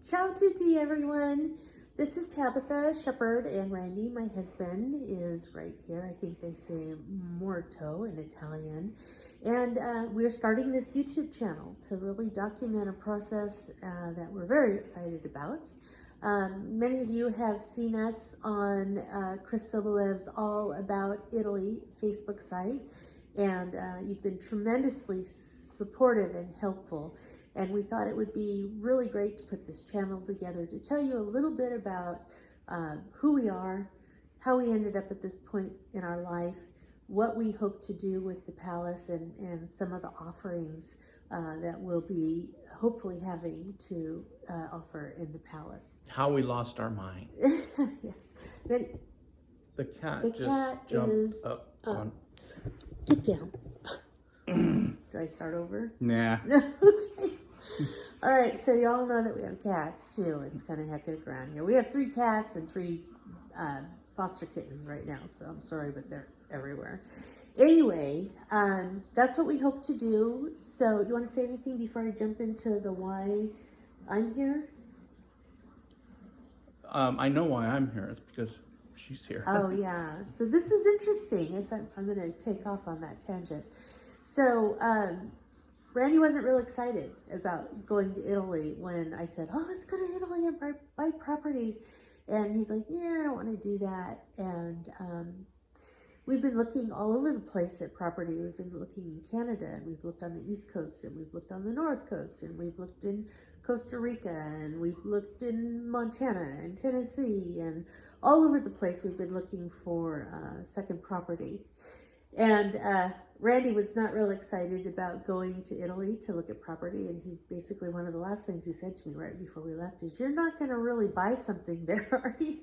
Ciao tutti, everyone. This is Tabitha Shepard, and Randy, my husband, is right here. I think they say morto in Italian. And we're starting this YouTube channel to really document a process that we're very excited about. Many of you have seen us on Chris Sobolev's All About Italy Facebook site, and you've been tremendously supportive and helpful. And we thought it would be really great to put this channel together to tell you a little bit about who we are, how we ended up at this point in our life, what we hope to do with the palace, and some of the offerings that we'll be hopefully having to offer in the palace. How we lost our mind. Yes. Then The cat the just cat jumped is up on. Get down. Do I start over? Nah. Okay. All right, so y'all know that we have cats too. It's kind of hectic around here. We have 3 cats and 3 foster kittens right now, so I'm sorry, but they're everywhere. Anyway, that's what we hope to do. So do you want to say anything before I jump into the why I'm here? I know why I'm here. It's because she's here. Oh, yeah. So this is interesting. Yes, I'm going to take off on that tangent. So Randy wasn't real excited about going to Italy when I said, oh, let's go to Italy and buy property. And he's like, yeah, I don't want to do that. And we've been looking all over the place at property. We've been looking in Canada, and we've looked on the East Coast, and we've looked on the North Coast, and we've looked in Costa Rica, and we've looked in Montana and Tennessee, and all over the place we've been looking for second property. And Randy was not real excited about going to Italy to look at property, and he basically, one of the last things he said to me right before we left is, you're not going to really buy something there, are you?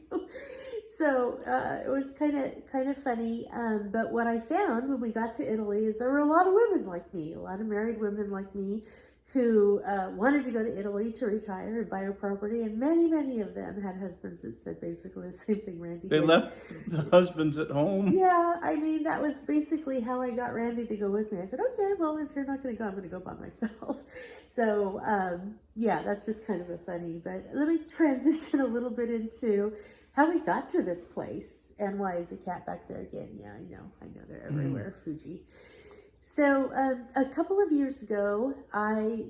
So it was kind of funny. But what I found when we got to Italy is there were a lot of women like me, a lot of married women like me, who wanted to go to Italy to retire and buy a property, and many of them had husbands that said basically the same thing Randy They did. left the husbands at home. Yeah, I mean, that was basically how I got Randy to go with me. I said, okay, well, if you're not going to go, I'm going to go by myself. So, yeah, that's just kind of a funny, but let me transition a little bit into how we got to this place. And why is the cat back there again? Yeah, I know, they're everywhere, Fuji. So a couple of years ago, I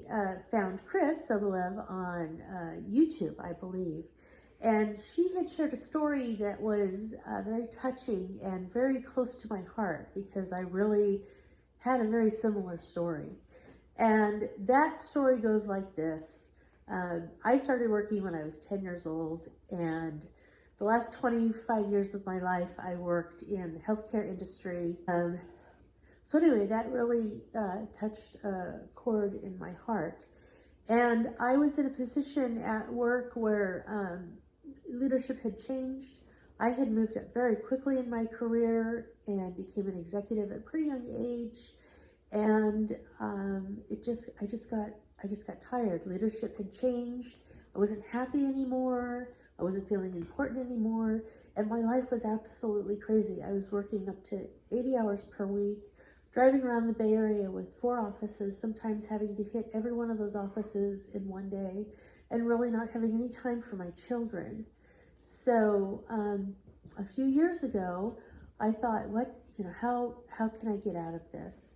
found Chris Sobolev on YouTube, I believe. And she had shared a story that was very touching and very close to my heart, because I really had a very similar story. And that story goes like this. I started working when I was 10 years old, and the last 25 years of my life, I worked in the healthcare industry. So anyway, that really touched a chord in my heart. And I was in a position at work where leadership had changed. I had moved up very quickly in my career and became an executive at a pretty young age. And I just got tired. Leadership had changed. I wasn't happy anymore. I wasn't feeling important anymore. And my life was absolutely crazy. I was working up to 80 hours per week, driving around the Bay Area with 4 offices, sometimes having to hit every one of those offices in one day, and really not having any time for my children. So a few years ago, I thought, how can I get out of this?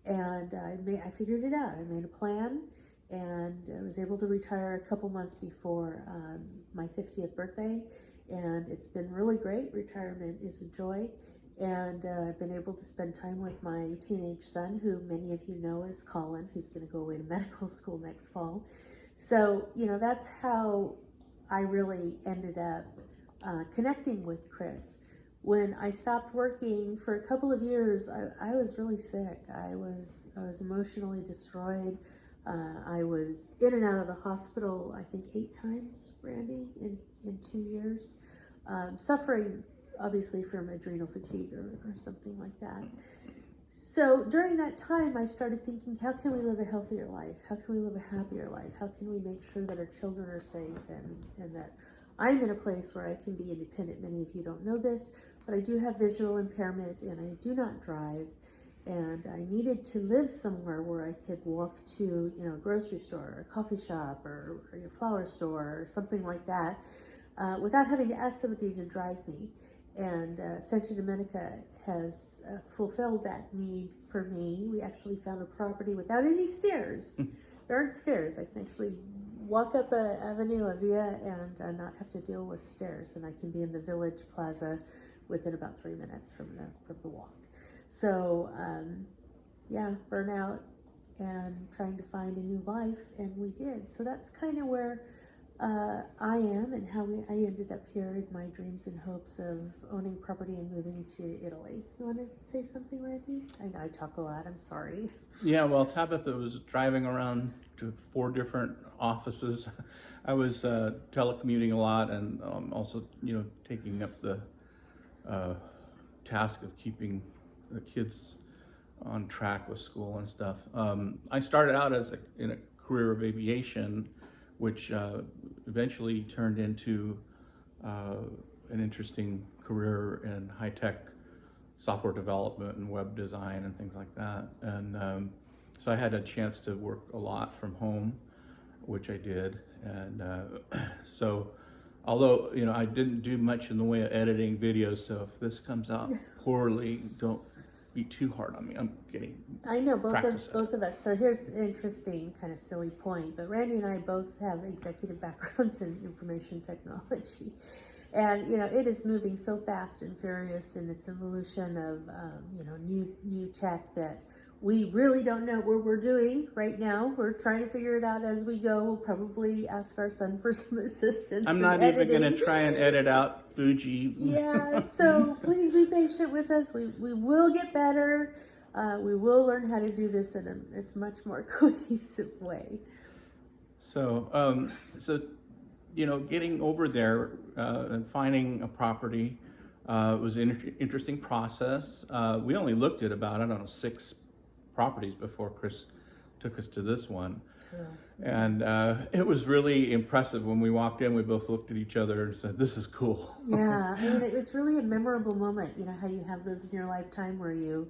And I figured it out. I made a plan, and I was able to retire a couple months before my 50th birthday. And it's been really great. Retirement is a joy. And I've been able to spend time with my teenage son, who many of you know is Colin, who's going to go away to medical school next fall. So, that's how I really ended up connecting with Chris. When I stopped working for a couple of years, I was really sick. I was emotionally destroyed. I was in and out of the hospital, I think 8 times, Randy, in 2 years, suffering obviously from adrenal fatigue or something like that. So during that time, I started thinking, how can we live a healthier life? How can we live a happier life? How can we make sure that our children are safe and that I'm in a place where I can be independent? Many of you don't know this, but I do have visual impairment and I do not drive. And I needed to live somewhere where I could walk to, you know, a grocery store or a coffee shop or a flower store or something like that without having to ask somebody to drive me. And Santa Dominica has fulfilled that need for me. We actually found a property without any stairs. There aren't stairs. I can actually walk up a avenue, a via, and not have to deal with stairs. And I can be in the Village Plaza within about 3 minutes from the walk. So, yeah, burnout and trying to find a new life, and we did. So that's kind of where I am and how I ended up here in my dreams and hopes of owning property and moving to Italy. You want to say something, Randy? I know I talk a lot. I'm sorry. Yeah, well, Tabitha was driving around to 4 different offices. I was telecommuting a lot, and also, you know, taking up the task of keeping the kids on track with school and stuff. I started out in a career of aviation, which eventually turned into an interesting career in high-tech software development and web design and things like that. And so I had a chance to work a lot from home, which I did. And so although, you know, I didn't do much in the way of editing videos, so if this comes out poorly, don't be too hard on me. I'm getting I know both practice of us. So here's an interesting kind of silly point, but Randy and I both have executive backgrounds in information technology. And, you know, it is moving so fast and furious in its evolution of, you know, new tech that we really don't know what we're doing right now. We're trying to figure it out as we go. We'll probably ask our son for some assistance. I'm not even going to try and edit out Fuji. Yeah, so please be patient with us. We will get better. We will learn how to do this in a much more cohesive way. So, you know, getting over there and finding a property was an interesting process. We only looked at about, I don't know, 6 properties before Chris took us to this one. Sure. And it was really impressive. When we walked in, we both looked at each other and said, this is cool. Yeah, I mean, it was really a memorable moment. You know how you have those in your lifetime where you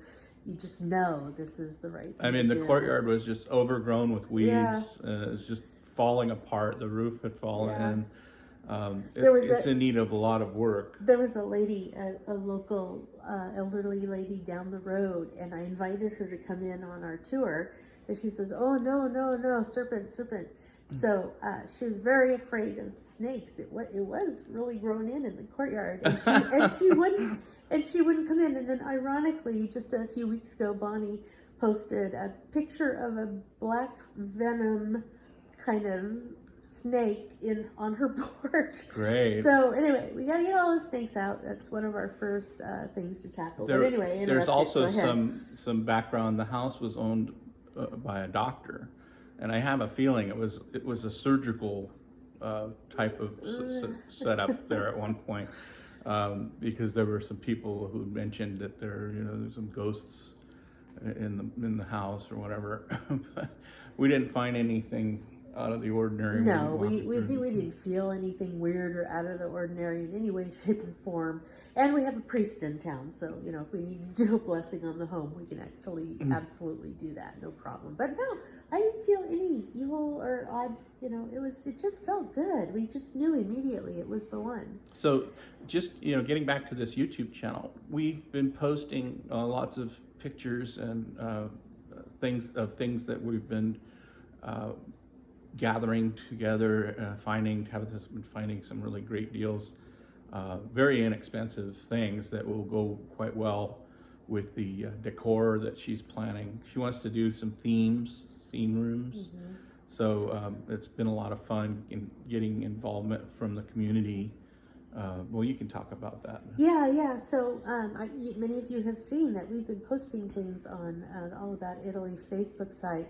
just know this is the right thing I mean, to the do. courtyard was just overgrown with weeds. Yeah. It was just falling apart. The roof had fallen Yeah. in. It's in need of a lot of work. There was a lady, a local elderly lady down the road, and I invited her to come in on our tour. And she says, "Oh, no, serpent." So she was very afraid of snakes. It was really grown in the courtyard, and she wouldn't come in. And then, ironically, just a few weeks ago, Bonnie posted a picture of a black venom kind of snake on her porch. Great. So anyway, we got to get all the snakes out. That's one of our first things to tackle. But anyway, there's also Go ahead. some background. The house was owned by a doctor, and I have a feeling it was a surgical type of setup there at one point, because there were some people who mentioned that there's some ghosts in the house or whatever. But we didn't find anything out of the ordinary. No, we didn't feel anything weird or out of the ordinary in any way, shape, and form. And we have a priest in town, so if we need to do a blessing on the home, we can actually absolutely do that, no problem. But no, I didn't feel any evil or odd. It just felt good. We just knew immediately it was the one. So, just getting back to this YouTube channel, we've been posting lots of pictures and things that we've been gathering together, Tabitha's been finding some really great deals, very inexpensive things that will go quite well with the decor that she's planning. She wants to do some theme rooms. Mm-hmm. So it's been a lot of fun in getting involvement from the community. Well, you can talk about that. Yeah. So many of you have seen that we've been posting things on All About Italy Facebook site.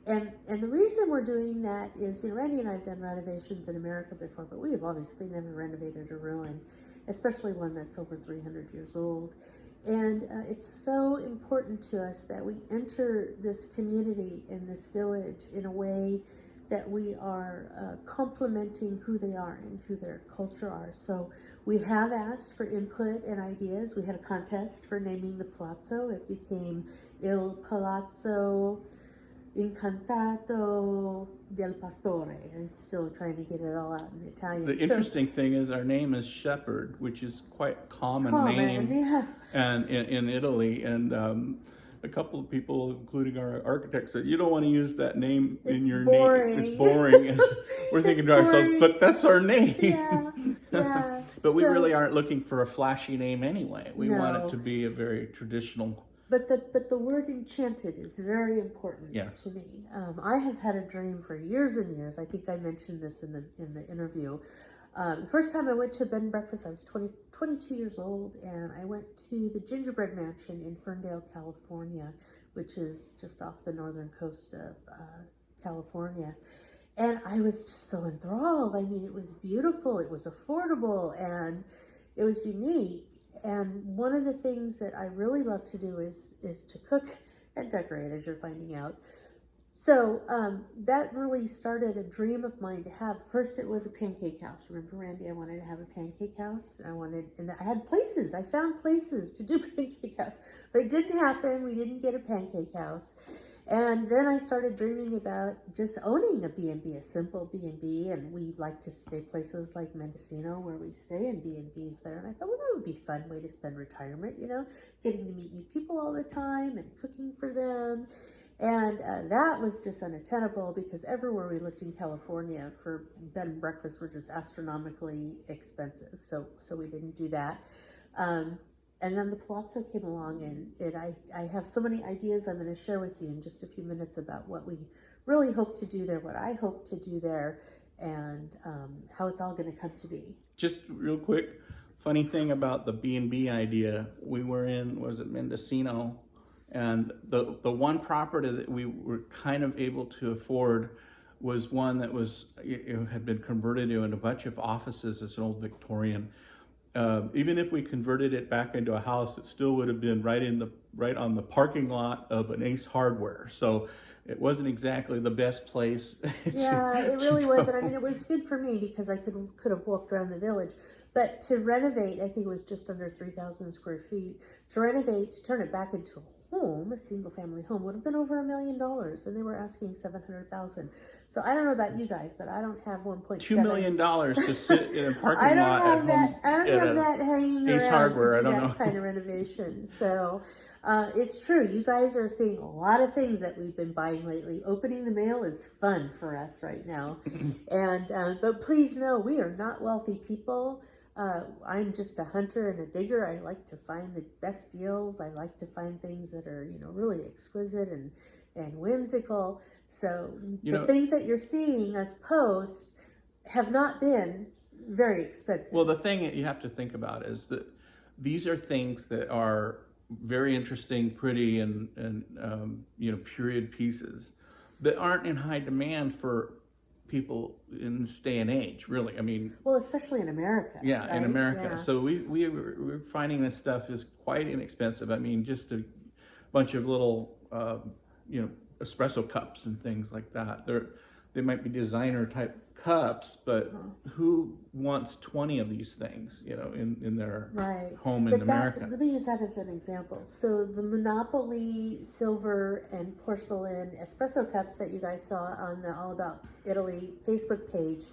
And the reason we're doing that is, Randy and I have done renovations in America before, but we have obviously never renovated a ruin, especially one that's over 300 years old. And it's so important to us that we enter this community in this village in a way that we are complementing who they are and who their culture are. So we have asked for input and ideas. We had a contest for naming the palazzo. It became Il Palazzo Incantato del Pastore. I'm still trying to get it all out in Italian. The interesting thing is our name is Shepherd, which is quite a common name yeah. and in Italy. And a couple of people, including our architects, said, you don't want to use that name It's in your boring. name. It's boring. And we're thinking to ourselves, boring. but that's our name. Yeah, yeah. But we So- really aren't looking for a flashy name anyway. We want No. it to be a very traditional. But the word enchanted is very important Yeah. to me. I have had a dream for years and years. I think I mentioned this in the interview. The first time I went to a bed and breakfast, I was 22 years old, and I went to the Gingerbread Mansion in Ferndale, California, which is just off the northern coast of California. And I was just so enthralled. I mean, it was beautiful, it was affordable, and it was unique. And one of the things that I really love to do is to cook and decorate, as you're finding out. So that really started a dream of mine to have. First, it was a pancake house. Remember, Randy? I wanted to have a pancake house. And I had places. I found places to do pancake house, but it didn't happen. We didn't get a pancake house. And then I started dreaming about just owning a B&B, a simple B&B, and we like to stay places like Mendocino where we stay in B&Bs there. And I thought, well, that would be a fun way to spend retirement, you know, getting to meet new people all the time and cooking for them. And that was just unattainable because everywhere we looked in California for bed and breakfast were just astronomically expensive. So we didn't do that. And then the Palazzo came along, and I have so many ideas I'm going to share with you in just a few minutes about what we really hope to do there, what I hope to do there, and how it's all going to come to be. Just real quick, funny thing about the B&B idea, we were in, was it Mendocino? And the one property that we were kind of able to afford was one that was, it had been converted into a bunch of offices. It's an old Victorian. Even if we converted it back into a house, it still would have been right on the parking lot of an Ace Hardware. So it wasn't exactly the best place. Yeah, it really wasn't. I mean, it was good for me because I could have walked around the village. But to renovate, I think it was just under 3,000 square feet. To renovate, to turn it back into a home, a single family home, would have been over $1 million, and they were asking $700,000. So I don't know about you guys, but I don't have 1.7 $2 million to sit in a parking I don't lot have at that. home. I don't have that hanging Ace around Hardware, to do I don't that know. kind of renovation. So it's true. You guys are seeing a lot of things that we've been buying lately. Opening the mail is fun for us right now, and but please know we are not wealthy people. I'm just a hunter and a digger. I like to find the best deals. I like to find things that are, really exquisite and whimsical. So the things that you're seeing us post have not been very expensive. Well, the thing that you have to think about is that these are things that are very interesting, pretty, and period pieces that aren't in high demand for people in this day and age, really. I mean, well, especially in America. Yeah, right? in America. Yeah. So we're finding this stuff is quite inexpensive. I mean, just a bunch of little, espresso cups and things like that. They might be designer type cups, but who wants 20 of these things, in their home in America? Let me use that as an example. So the Monopoly silver and porcelain espresso cups that you guys saw on the All About Italy Facebook page,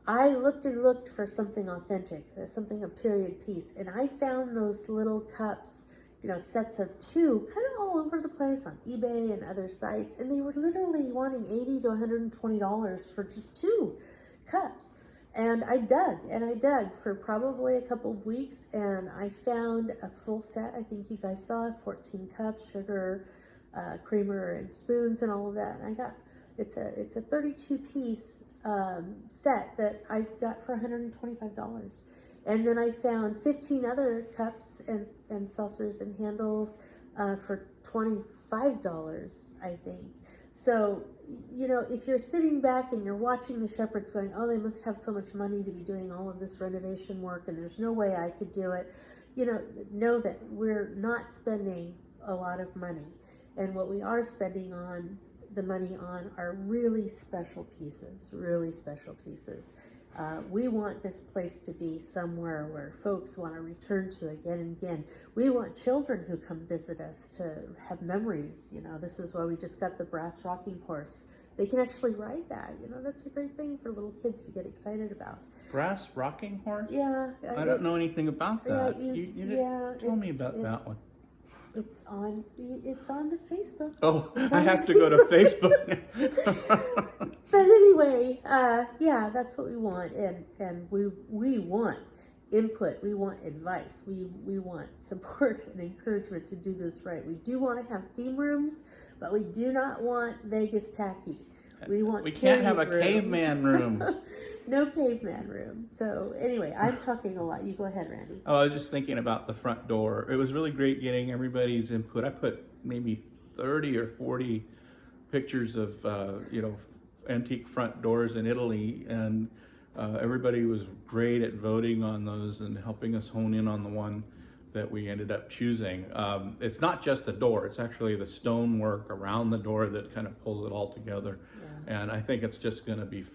I looked and looked for something authentic, something a period piece, and I found those little cups, sets of two, kind of all over the place on eBay and other sites, and they were literally wanting $80 to $120 for just two cups. And I dug for probably a couple of weeks, and I found a full set. I think you guys saw 14 cups, sugar, creamer, and spoons, and all of that. And it's a 32-piece set that I got for $125. And then I found 15 other cups and saucers and handles for $25, I think. So, if you're sitting back and you're watching the Shepherds going, oh, they must have so much money to be doing all of this renovation work, and there's no way I could do it, know that we're not spending a lot of money. And what we are spending on the money on are really special pieces, really special pieces. We want this place to be somewhere where folks want to return to again and again. We want children who come visit us to have memories. You know, this is why we just got the brass rocking horse. They can actually ride that. You know, that's a great thing for little kids to get excited about. Brass rocking horse? Yeah. I don't know anything about that. Yeah, You didn't tell me about that one. It's on the Facebook. Oh, It's I on have the to go to Facebook. But anyway, yeah, that's what we want, and we want input, we want advice, we want support and encouragement to do this right. We do want to have theme rooms, but we do not want Vegas tacky. We can't have a period rooms. caveman room. No caveman room. So anyway, I'm talking a lot. You go ahead, Randy. Oh, I was just thinking about the front door. It was really great getting everybody's input. I put maybe 30 or 40 pictures of, antique front doors in Italy, and everybody was great at voting on those and helping us hone in on the one that we ended up choosing. It's not just the door, it's actually the stonework around the door that kind of pulls it all together. Yeah. And I think it's just going to be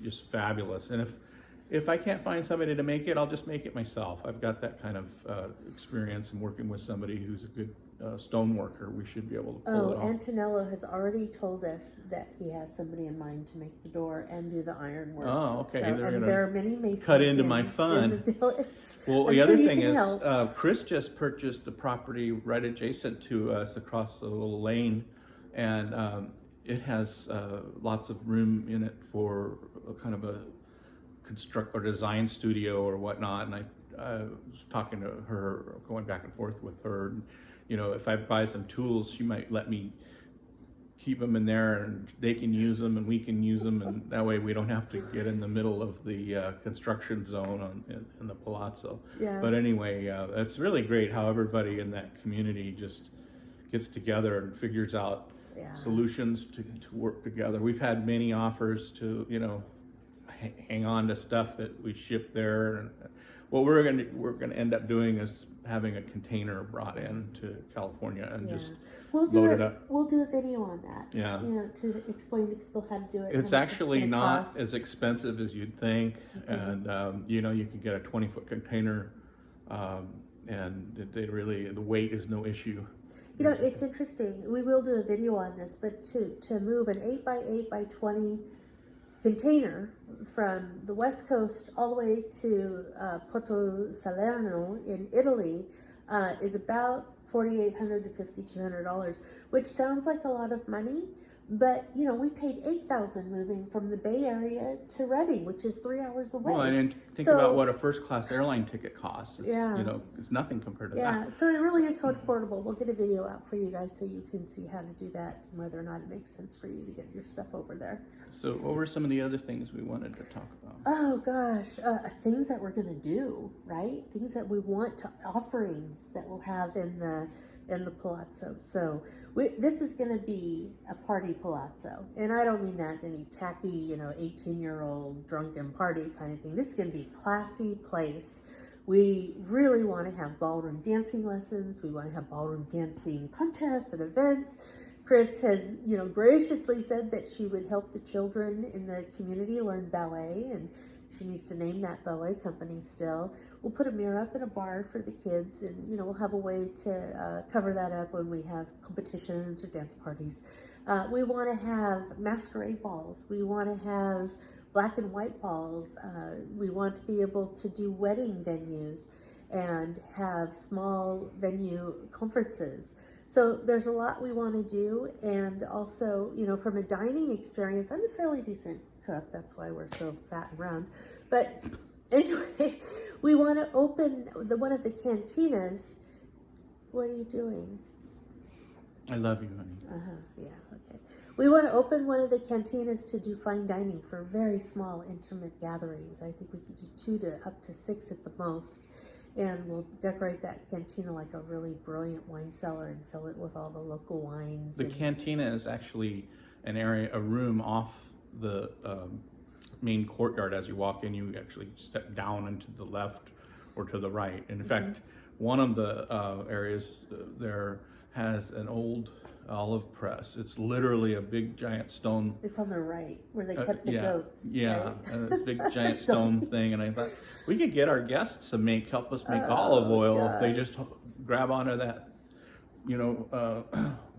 just fabulous. And if I can't find somebody to make it, I'll just make it myself. I've got that kind of experience in working with somebody who's a good stone worker. We should be able to pull it off. Antonello has already told us that he has somebody in mind to make the door and do the ironwork. Oh, okay. So, and there are many masons cut into my fun. in the village. Well, the other thing is, Chris just purchased the property right adjacent to us across the little lane, and it has lots of room in it for a kind of a construct or design studio or whatnot. And I was talking to her, going back and forth with her. And, if I buy some tools, she might let me keep them in there, and they can use them and we can use them, and that way we don't have to get in the middle of the construction zone in the palazzo. Yeah. But anyway, it's really great how everybody in that community just gets together and figures out solutions to work together. We've had many offers to hang on to stuff that we ship there, and what we're gonna end up doing is having a container brought in to California and just load it up. We'll do a video on that. Yeah. To explain to people how to do it. It's actually not as expensive as you'd think, and you can get a 20-foot container, and the weight is no issue. It's interesting. We will do a video on this, but to move an 8x8x20 container from the West Coast all the way to Porto Salerno in Italy is about $4,800 to $5,200, which sounds like a lot of money, but we paid $8,000 moving from the Bay Area to Reading, which is 3 hours away. Well, I didn't think about what a first-class airline ticket costs. It's nothing compared to that. Yeah, so it really is so affordable. We'll get a video out for you guys so you can see how to do that and whether or not it makes sense for you to get your stuff over there. So what were some of the other things we wanted to talk about? Oh gosh, things that we're gonna do, right? Things that we want to, offerings that we'll have in the palazzo. So this is gonna be a party palazzo, and I don't mean that any tacky, 18-year-old drunken party kind of thing. This is gonna be a classy place. We really want to have ballroom dancing lessons. We want to have ballroom dancing contests and events. Chris has, graciously said that she would help the children in the community learn ballet, and she needs to name that ballet company still. We'll put a mirror up in a bar for the kids, and, we'll have a way to cover that up when we have competitions or dance parties. We want to have masquerade balls. We want to have black and white balls. We want to be able to do wedding venues and have small venue conferences. So there's a lot we want to do, and also, from a dining experience, I'm a fairly decent cook. That's why we're so fat and round. But anyway, we want to open one of the cantinas. What are you doing? I love you, honey. Yeah, okay. We want to open one of the cantinas to do fine dining for very small, intimate gatherings. I think we could do 2 to up to 6 at the most. And we'll decorate that cantina like a really brilliant wine cellar and fill it with all the local wines. The cantina is actually a room off the main courtyard. As you walk in, you actually step down and to the left or to the right. And in fact, one of the areas there has an old Olive Press. It's literally a big giant stone. It's on the right where they cut the goats. Yeah, right? a big giant stone thing. And I thought we could get our guests to help us make olive oil if they just grab onto that,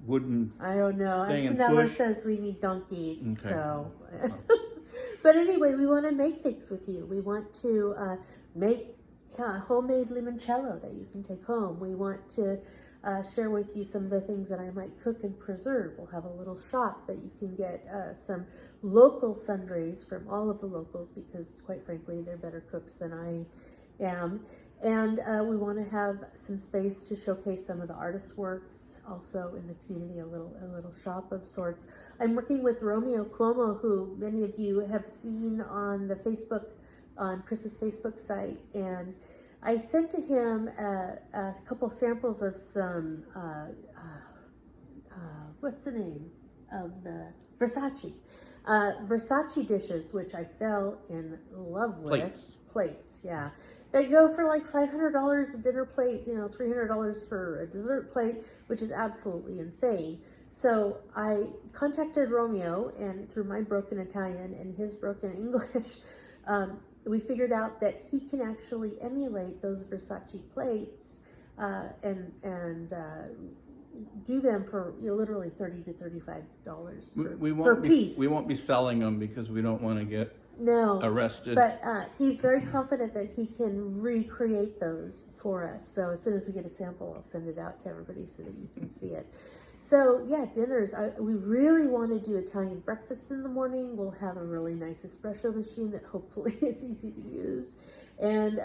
wooden. I don't know. thing and Antonella push. says we need donkeys. Okay. So, but anyway, we want to make things with you. We want to make homemade limoncello that you can take home. We want to share with you some of the things that I might cook and preserve. We'll have a little shop that you can get some local sundries from all of the locals, because quite frankly, they're better cooks than I am. And we want to have some space to showcase some of the artists' works also in the community, a little shop of sorts. I'm working with Romeo Cuomo, who many of you have seen on the Facebook, on Chris's Facebook site, and I sent to him a couple samples of some, what's the name of the Versace dishes, which I fell in love with. Plates, yeah. They go for like $500 a dinner plate, $300 for a dessert plate, which is absolutely insane. So I contacted Romeo, and through my broken Italian and his broken English, we figured out that he can actually emulate those Versace plates and do them for literally $30 to $35 per piece. We won't be selling them because we don't want to get arrested. But he's very confident that he can recreate those for us. So as soon as we get a sample, I'll send it out to everybody so that you can see it. So yeah, dinners. We really want to do Italian breakfasts in the morning. We'll have a really nice espresso machine that hopefully is easy to use. And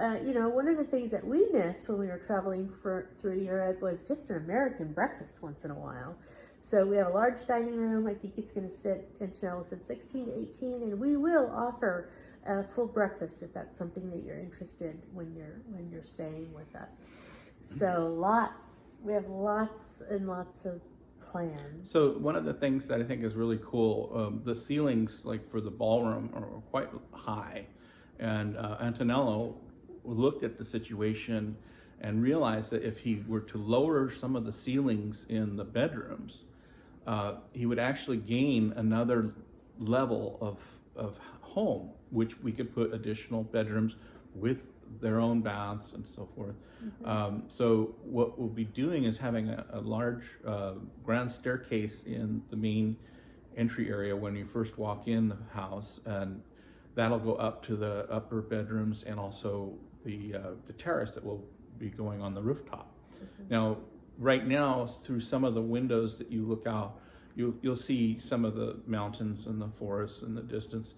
one of the things that we missed when we were traveling through Europe was just an American breakfast once in a while. So we have a large dining room. I think it's going to sit, Antonella said 16 to 18, and we will offer a full breakfast if that's something that you're interested when you're staying with us. So we have lots and lots of plans. So one of the things that I think is really cool, the ceilings, like for the ballroom, are quite high, and Antonello looked at the situation and realized that if he were to lower some of the ceilings in the bedrooms, he would actually gain another level of home, which we could put additional bedrooms with their own baths and so forth. Mm-hmm. So what we'll be doing is having a large grand staircase in the main entry area when you first walk in the house, and that'll go up to the upper bedrooms and also the terrace that will be going on the rooftop. Mm-hmm. Now, right now, through some of the windows that you look out, you'll see some of the mountains and the forests in the distance.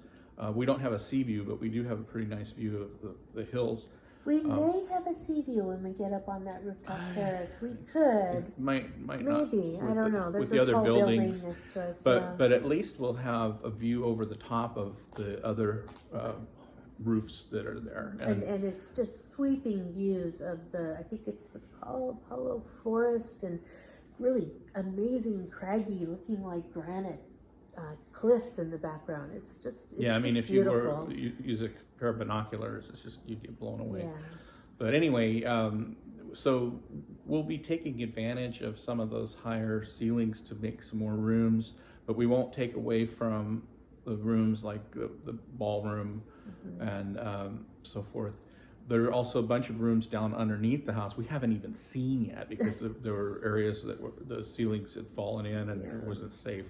We don't have a sea view, but we do have a pretty nice view of the hills. We may have a sea view when we get up on that rooftop terrace. We could. Might Maybe. not. I don't know. There's with a the tall other buildings building next to us. But at least we'll have a view over the top of the other roofs that are there. And it's just sweeping views of I think it's the Apollo Forest, and really amazing, craggy, looking like granite cliffs in the background. It's just if beautiful. you use a pair of binoculars, it's just, you get blown away. Yeah. But anyway, so we'll be taking advantage of some of those higher ceilings to make some more rooms, but we won't take away from the rooms like the ballroom, mm-hmm. and so forth. There are also a bunch of rooms down underneath the house we haven't even seen yet, because there were areas that the ceilings had fallen in and it wasn't safe.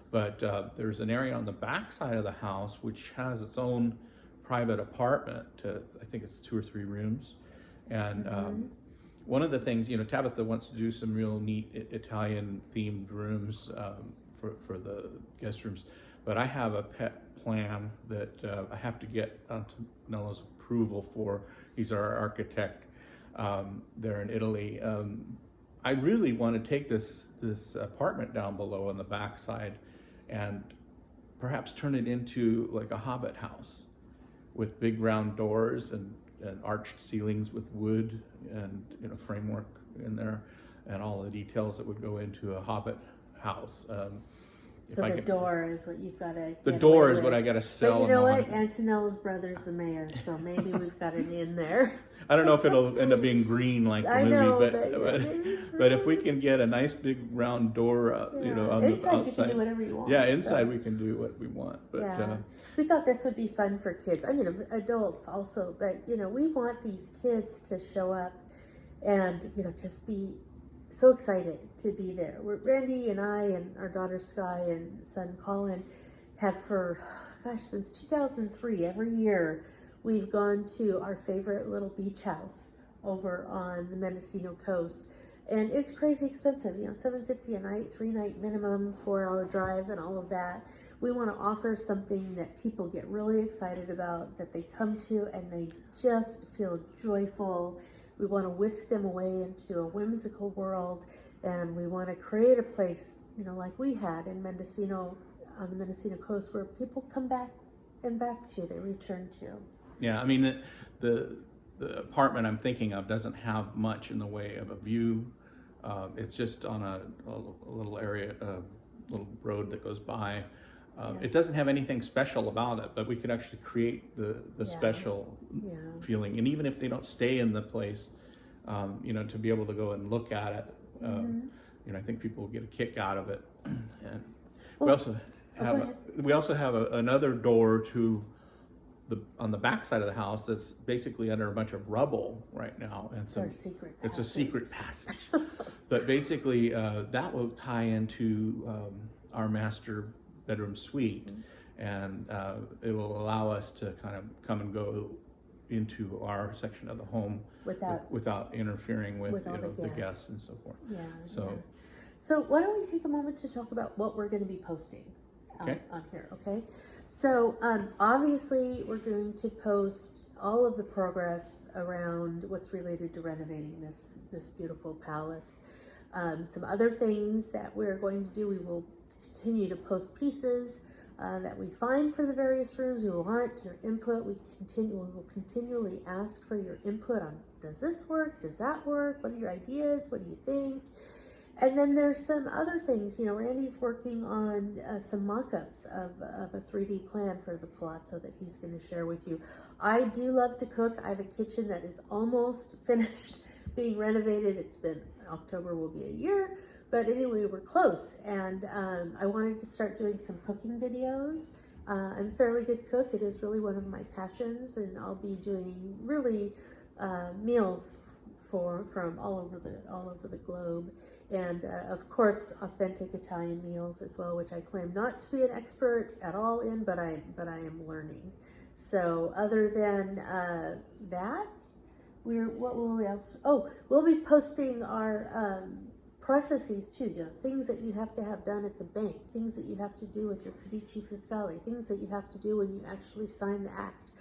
But there's an area on the back side of the house which has its own private apartment. I think it's 2 or 3 rooms. And mm-hmm. One of the things, Tabitha wants to do some real neat Italian themed rooms for the guest rooms. But I have a pet plan that I have to get Antonella's approval for. He's our architect there in Italy. I really want to take this apartment down below on the backside and perhaps turn it into like a hobbit house with big round doors and arched ceilings with wood and framework in there, and all the details that would go into a hobbit house. So the door is what you've got to. The door is what I got to sell. But you know what? Antonella's brother's the mayor, so maybe we've got an in there. I don't know if it'll end up being green like the movie, know, but if we can get a nice big round door, you know, on inside the outside, you can do whatever you want. Yeah, inside we can do what we want. But we thought this would be fun for kids. I mean, adults also, but you know, we want these kids to show up and just be so excited to be there. Randy and I and our daughter Sky and son Colin have since 2003, every year we've gone to our favorite little beach house over on the Mendocino coast. And it's crazy expensive, $750 a night, 3-night minimum, 4-hour drive and all of that. We want to offer something that people get really excited about, that they come to and they just feel joyful. We want to whisk them away into a whimsical world, and we want to create a place, like we had in Mendocino, on the Mendocino coast, where people come back to, they return to. Yeah, I mean, the apartment I'm thinking of doesn't have much in the way of a view. It's just on a little area, a little road that goes by. It doesn't have anything special about it, but we could actually create the special feeling. And even if they don't stay in the place, to be able to go and look at it, I think people will get a kick out of it. And we also have another door to on the back side of the house that's basically under a bunch of rubble right now, and it's a secret passage. But basically, that will tie into our master bedroom suite, and it will allow us to kind of come and go into our section of the home without interfering with the guests and so forth. So why don't we take a moment to talk about what we're going to be posting on here, okay? So obviously we're going to post all of the progress around what's related to renovating this beautiful palace. Some other things that we're going to do, we will continue to post pieces that we find for the various rooms. We want your input. We will continually ask for your input on, does this work? Does that work? What are your ideas? What do you think? And then there's some other things. Randy's working on some mock-ups of a 3D plan for the palazzo that he's going to share with you. I do love to cook. I have a kitchen that is almost finished being renovated. October will be a year. But anyway, we're close, and I wanted to start doing some cooking videos. I'm a fairly good cook. It is really one of my passions, and I'll be doing really meals from all over the globe, and of course authentic Italian meals as well, which I claim not to be an expert at all in, but I am learning. So other than that, what will we else? Oh, we'll be posting our processes too, things that you have to have done at the bank, things that you have to do with your codice fiscale, things that you have to do when you actually sign the act.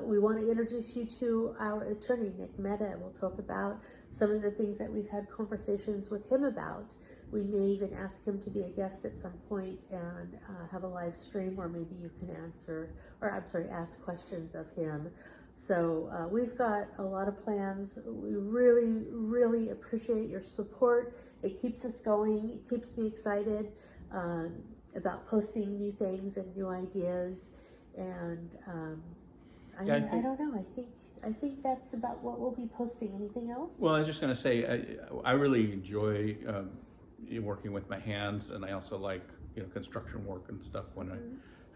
We want to introduce you to our attorney, Nick Mehta. We'll talk about some of the things that we've had conversations with him about. We may even ask him to be a guest at some point and have a live stream where maybe you can ask questions of him. So we've got a lot of plans. We really, really appreciate your support. It keeps us going. It keeps me excited about posting new things and new ideas. And I don't know. I think that's about what we'll be posting. Anything else? Well, I was just going to say, I really enjoy working with my hands, and I also like construction work and stuff when I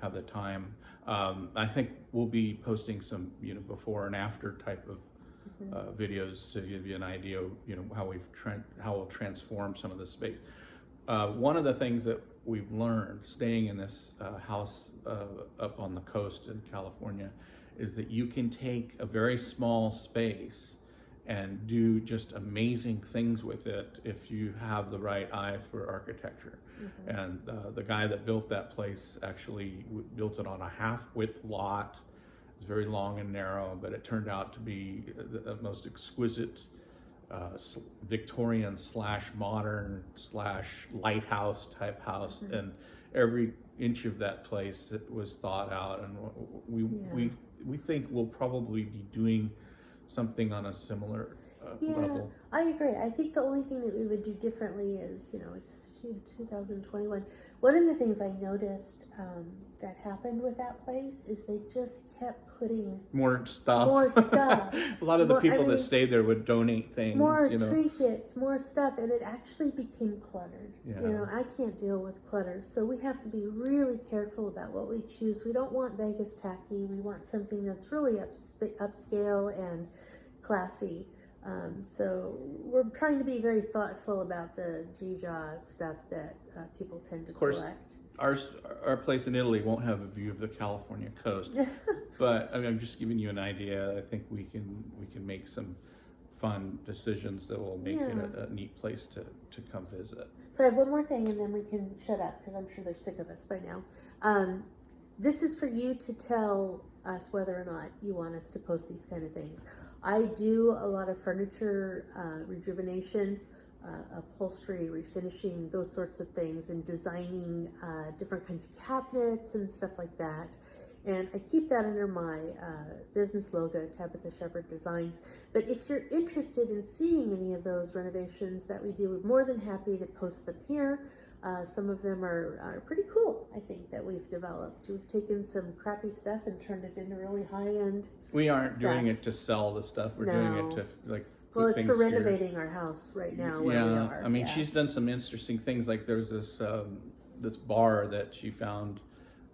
have the time. I think we'll be posting some before and after type of videos to give you an idea of how we'll transform some of the space. One of the things that we've learned staying in this house up on the coast in California is that you can take a very small space and do just amazing things with it if you have the right eye for architecture. And the guy that built that place actually built it on a half-width lot. It was very long and narrow, but it turned out to be the most exquisite Victorian / modern / lighthouse type house. And every inch of that place was thought out, and we think we'll probably be doing something on a similar level. I agree. I think the only thing that we would do differently is, you know, it's 2021. One of the things I noticed that happened with that place is they just kept putting More stuff. A lot of the people that stayed there would donate things. More you know. trinkets, more stuff, and it actually became cluttered. Yeah. You know, I can't deal with clutter, so we have to be really careful about what we choose. We don't want Vegas tacky. We want something that's really upscale and classy. So we're trying to be very thoughtful about the G-Jaw stuff that people tend to collect. Our place in Italy won't have a view of the California coast, but I mean, I'm just giving you an idea. I think we can make some fun decisions that will make it a neat place to come visit. So I have one more thing, and then we can shut up because I'm sure they're sick of us by now. This is for you to tell us whether or not you want us to post these kind of things. I do a lot of furniture rejuvenation, upholstery, refinishing, those sorts of things, and designing different kinds of cabinets and stuff like that. And I keep that under my business logo, Tabitha Shepherd Designs. But if you're interested in seeing any of those renovations that we do, we're more than happy to post them here. Some of them are pretty cool, I think, that we've developed. We've taken some crappy stuff and turned it into really high-end We aren't stuff. doing it to sell the stuff. We're doing it to like put Well, it's things for here. renovating our house right now where we are. I mean, she's done some interesting things. Like there's this bar that she found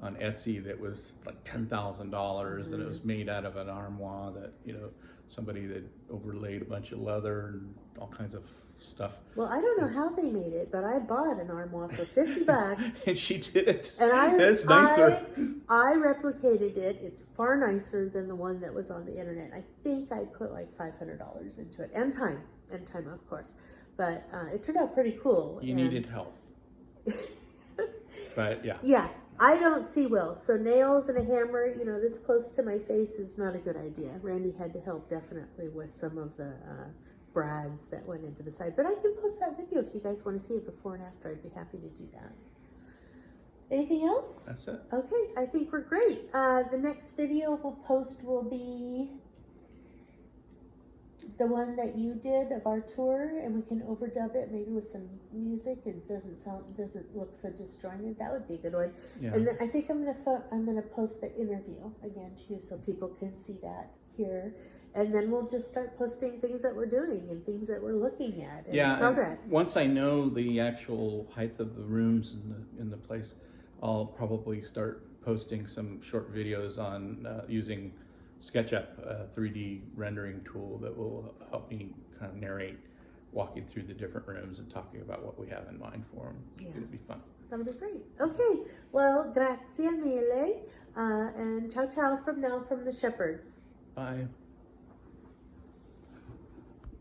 on Etsy that was like $10,000, and it was made out of an armoire that, you know, somebody that overlaid a bunch of leather and all kinds of stuff. Well, I don't know how they made it, but I bought an armoire for $50. And she did it. And It's nicer. I replicated it. It's far nicer than the one that was on the internet. I think I put like $500 into it, and time, of course. But it turned out pretty cool. You needed help. But yeah. Yeah, I don't see well. So nails and a hammer, you know, this close to my face is not a good idea. Randy had to help definitely with some of the brads that went into the side. But I can post that video if you guys want to see it before and after. I'd be happy to do that. Anything else? That's it. Okay, I think we're great. The next video we'll post will be the one that you did of our tour, and we can overdub it maybe with some music. It doesn't look so disjointed. That would be a good one. Yeah. And then I think I'm gonna post the interview again too, so people can see that here. And then we'll just start posting things that we're doing and things that we're looking at and progress. Once I know the actual height of the rooms in the place, I'll probably start posting some short videos on using SketchUp, a 3D rendering tool that will help me kind of narrate walking through the different rooms and talking about what we have in mind for them. Yeah. It'll be fun. That'll be great. Okay, well, grazie mille, and ciao ciao from now from the Shepherds. Bye.